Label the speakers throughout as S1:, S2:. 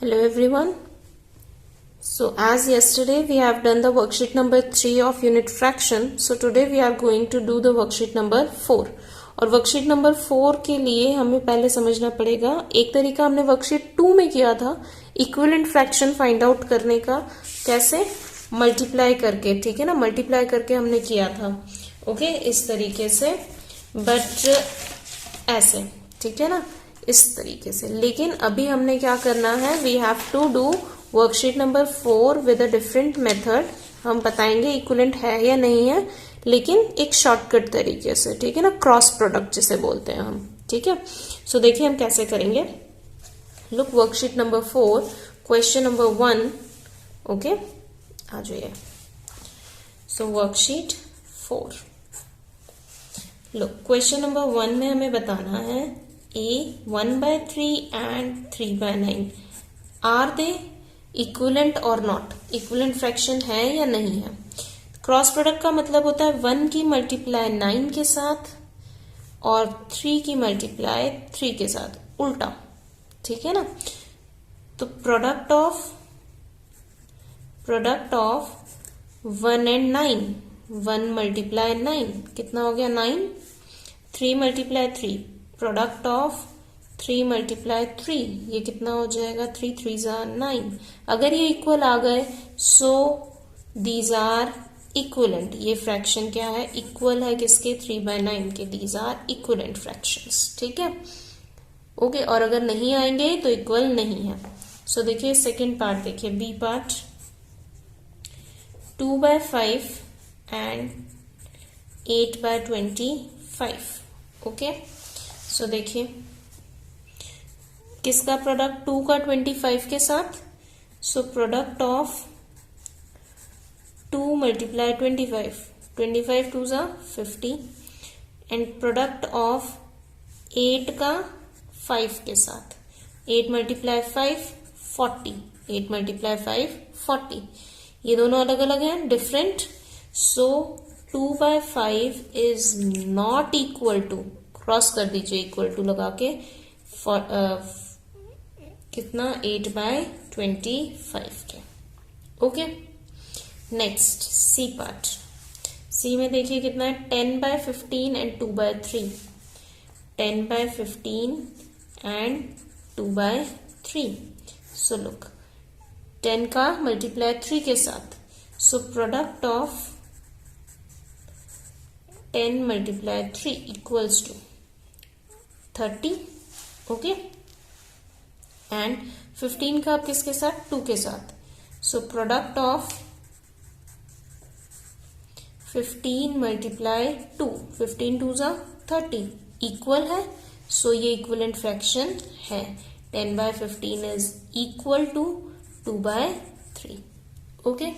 S1: Hello everyone. So as yesterday we have done the worksheet number 3 of unit fraction. So today we are going to do the worksheet number 4. और worksheet number 4 के लिए हमें पहले समझना पड़ेगा, एक तरीका हमने वर्कशीट 2 में किया था इक्विवेलेंट फ्रैक्शन फाइंड आउट करने का, कैसे मल्टीप्लाई करके, ठीक है ना, मल्टीप्लाई करके हमने किया था। ओके, इस तरीके से, बट ऐसे, ठीक है ना, इस तरीके से। लेकिन अभी हमने क्या करना है, we have to do worksheet number 4 with a different method. हम बताएंगे इक्विवेलेंट है या नहीं है, लेकिन एक शॉर्टकट तरीके से, ठीक है ना, क्रॉस प्रोडक्ट जिसे बोलते हैं हम, ठीक है। सो देखिए हम कैसे करेंगे। Look, worksheet number 4 question number 1। Okay, आ जाइए। So worksheet 4, look, question number 1 में हमें बताना है a 1/3 and 3/9 are they equivalent और नॉट, इक्विवेलेंट फ्रैक्शन है या नहीं है। क्रॉस प्रोडक्ट का मतलब होता है 1 की मल्टीप्लाई 9 के साथ और 3 की मल्टीप्लाई 3 के साथ, उल्टा, ठीक है ना। तो प्रोडक्ट ऑफ 1 and 9, 1 मल्टीप्लाई 9 कितना हो गया 9, 3 मल्टीप्लाई 3, प्रोडक्ट ऑफ 3 मल्टीप्लाई 3, ये कितना हो जाएगा 3 3 9। अगर ये इक्वल आ गए सो दीज आर इक्विवेलेंट। ये फ्रैक्शन क्या है, इक्वल है किसके, 3/9 के। दीज आर इक्विवेलेंट फ्रैक्शंस, ठीक है। ओके, और अगर नहीं आएंगे तो इक्वल नहीं है। सो देखिए सेकेंड पार्ट, देखिए बी पार्ट, 2/5 एंड 8/25। ओके, सो देखिए किसका प्रोडक्ट, 2 का 25 के साथ, so product of 2 multiply 25, 25 2 50, and product of 8 का 5 के साथ, 8 मल्टीप्लाई 5 40, 8 मल्टीप्लाई 5 40। ये दोनों अलग अलग हैं, different. So 2/5 is not equal to, cross कर दीजिए इक्वल टू लगा के, कितना 8/25 के। Okay, next C part. C में देखिए कितना है, 10/15 एंड 2/3, 10/15 एंड 2/3। सो लुक, 10 का मल्टीप्लाई 3 के साथ, so product of 10 multiply 3 equals to 30। Okay, and 15 का किसके साथ, 2 के साथ, so product of 15 multiply 2, 15 2 30 equal है। सो ये इक्विवेलेंट फ्रैक्शन है। 10/15 is equal to 2/3। Okay,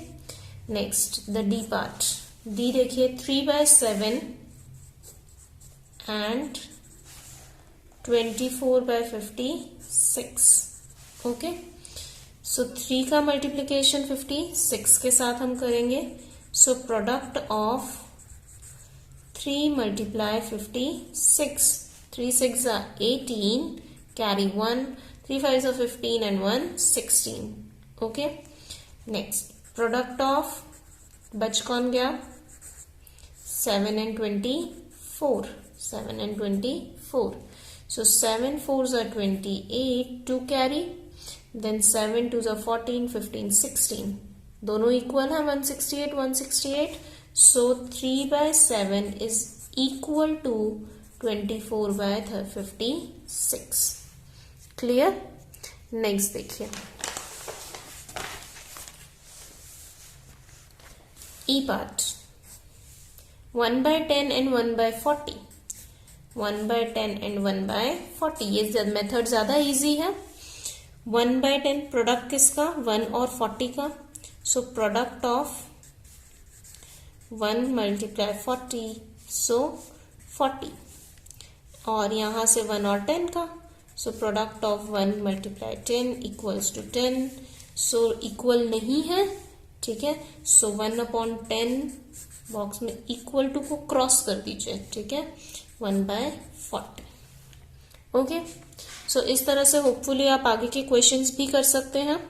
S1: next the D part. D देखिए 3/7 एंड 24/56। ओके, सो 3 का मल्टीप्लीकेशन 56 के साथ हम करेंगे। सो product of 3 multiply 56, 3 6 18, carry 1, 3 5 15 and 1 16। Okay, next product of, बच कौन गया, 7 and 24, 7 and 24। So 7 4s are 28, 2 carry, then 7 2s are 14, 15 16, दोनों इक्वल है, 168 168। So 3/7 is equal to 24/56। Clear. Next देखिए ई पार्ट, 1/10 and 1/40, 1/10 and 1/40। ये मेथड ज्यादा इजी है। 1/10 प्रोडक्ट किसका, 1 और 40 का, so product of 1 multiply 40, so 40, और यहां से 1 और 10 का, so product of 1 multiply 10 equals to 10। So equal नहीं है, ठीक है। सो 1/10 बॉक्स में इक्वल टू को क्रॉस कर दीजिए, ठीक है, 1/40। ओके, सो इस तरह से होपफुली आप आगे के क्वेश्चंस भी कर सकते हैं।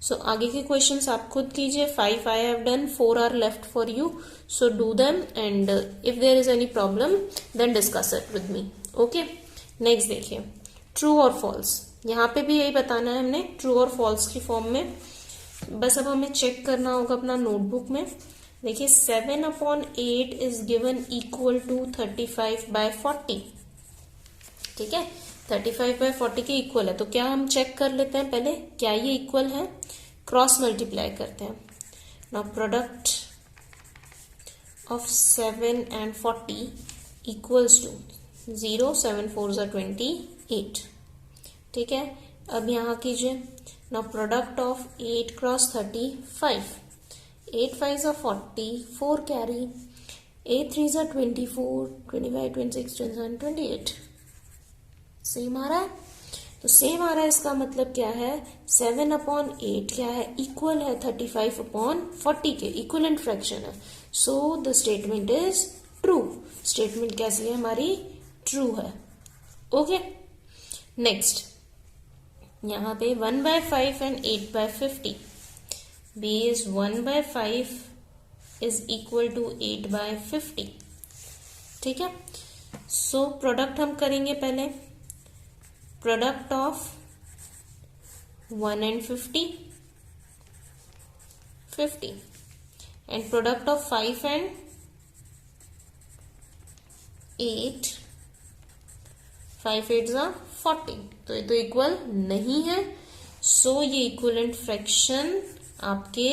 S1: सो आगे के क्वेश्चंस आप खुद कीजिए। 5 I have done, 4 are left for you. So do them and if there is any problem then discuss it with me. Okay. Next देखिए ट्रू और फॉल्स। यहाँ पे भी यही बताना है हमने ट्रू और फॉल्स की फॉर्म में। बस अब हमें चेक करना होगा अपना नोटबुक में। देखिए 7/8 इज गिवन इक्वल टू 35/40। ठीक है, 35/40 के इक्वल है। तो क्या हम चेक कर लेते हैं पहले, क्या ये इक्वल है? क्रॉस मल्टीप्लाई करते हैं। Now product of 7 and 40 equals to 0, 7 4s are 28। ठीक है, अब यहां कीजिए। Now product of 8 cross 35, 8 5s are 40, 4 carry, 8 3s are 24, 25 26 27 28। Same आ रहा है? तो सेम आ रहा है, इसका मतलब क्या है? 7/8 क्या है? इक्वल है 35/40 के, इक्वलेंट फ्रैक्शन है। So the statement is true. Statement कैसी है हमारी? ट्रू है। ओके, नेक्स्ट यहां पे 1/5 and 8/50। Base 1/5 is equal to 8/50। ठीक है, सो प्रोडक्ट हम करेंगे पहले। Product of 1 and 50 50 and product of 5 and 8, 5 8s are 40। तो ये तो इक्वल नहीं है। सो ये इक्वलेंट फ्रैक्शन आपके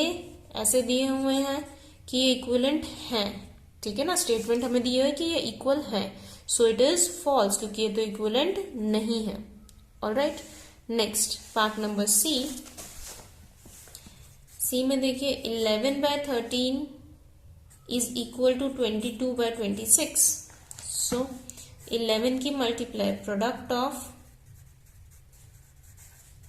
S1: ऐसे दिए हुए हैं कि ये इक्वलेंट है। ठीक है ना, स्टेटमेंट हमें दिया है कि ये इक्वल है। सो इट इज फॉल्स, क्योंकि ये तो इक्वलेंट नहीं है। Alright, next part number C. C में देखिए 11/13 इज इक्वल टू 22/26। सो 11 की मल्टीप्लाई प्रोडक्ट ऑफ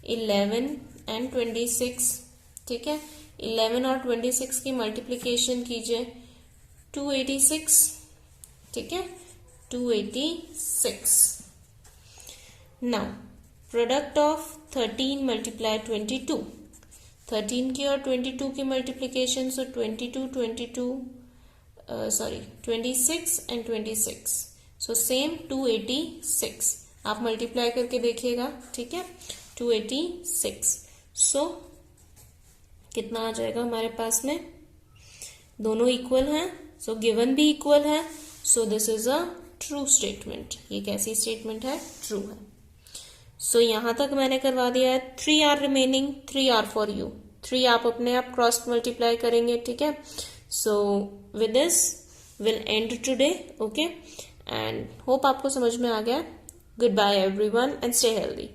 S1: 11 and 26। ठीक है, 11 और 26 की मल्टीप्लीकेशन कीजिए 286। ठीक है, 286। नाउ प्रोडक्ट ऑफ 13 मल्टीप्लाई 22, 13 की और 22 की multiplication, so 26 and 26, so same 286। आप मल्टीप्लाई करके देखिएगा। ठीक है, 286। सो कितना आ जाएगा हमारे पास में? दोनों इक्वल हैं, सो गिवन भी इक्वल है। So this is a true statement. ये कैसी स्टेटमेंट है? ट्रू है। सो यहां तक मैंने करवा दिया है। 3 are remaining, 3 are for you. 3 आप अपने आप क्रॉस मल्टीप्लाई करेंगे। ठीक है, so with this will end today. Okay, and hope आपको समझ में आ गया। Goodbye everyone and stay healthy.